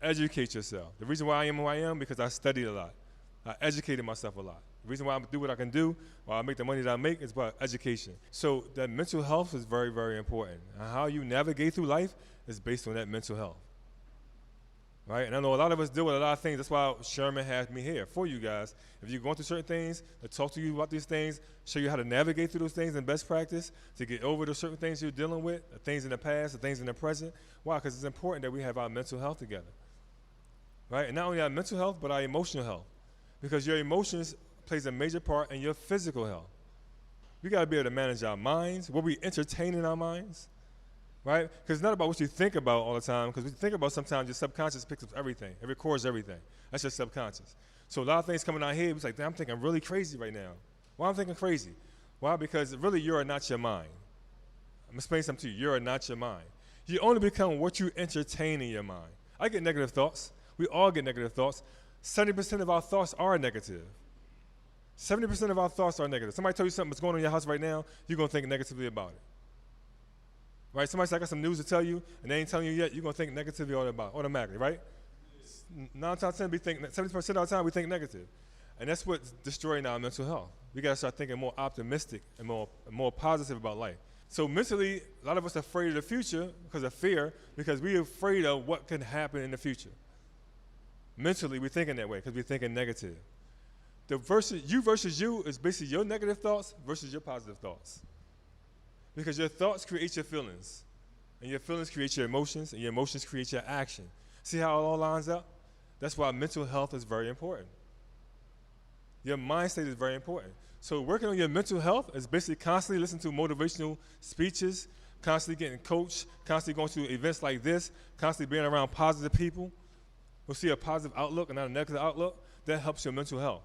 Educate yourself. The reason why I am who I am because I studied a lot. I educated myself a lot. The reason why I do what I can do, why I make the money that I make, is about education. So that mental health is very, very important. And how you navigate through life is based on that mental health. Right? And I know a lot of us deal with a lot of things. That's why Sherman has me here for you guys. If you're going through certain things, to talk to you about these things, show you how to navigate through those things in best practice, to get over the certain things you're dealing with, the things in the past, the things in the present. Why? Because it's important that we have our mental health together. Right? And not only our mental health, but our emotional health. Because your emotions plays a major part in your physical health. We got to be able to manage our minds, what we entertain in our minds. Right? Because it's not about what you think about all the time, because what you think about sometimes your subconscious picks up everything. It records everything. That's your subconscious. So a lot of things coming out here, it's like, I'm thinking really crazy right now. Why I'm thinking crazy? Why? Because really you are not your mind. I'm going to explain something to you. You are not your mind. You only become what you entertain in your mind. I get negative thoughts. We all get negative thoughts. 70% of our thoughts are negative. 70% of our thoughts are negative. Somebody tell you something that's going on in your house right now, you're going to think negatively about it. Right? Somebody said, I got some news to tell you, and they ain't telling you yet, you're going to think negatively about it, automatically, right? 9 times 10, 70% of the time we think negative. And that's what's destroying our mental health. We got to start thinking more optimistic and more positive about life. So mentally, a lot of us are afraid of the future because of fear, because we're afraid of what can happen in the future. Mentally, we're thinking that way because we're thinking negative. The versus you is basically your negative thoughts versus your positive thoughts. Because your thoughts create your feelings, and your feelings create your emotions, and your emotions create your action. See how it all lines up? That's why mental health is very important. Your mind state is very important. So working on your mental health is basically constantly listening to motivational speeches, constantly getting coached, constantly going to events like this, constantly being around positive people who see a positive outlook and not a negative outlook. That helps your mental health.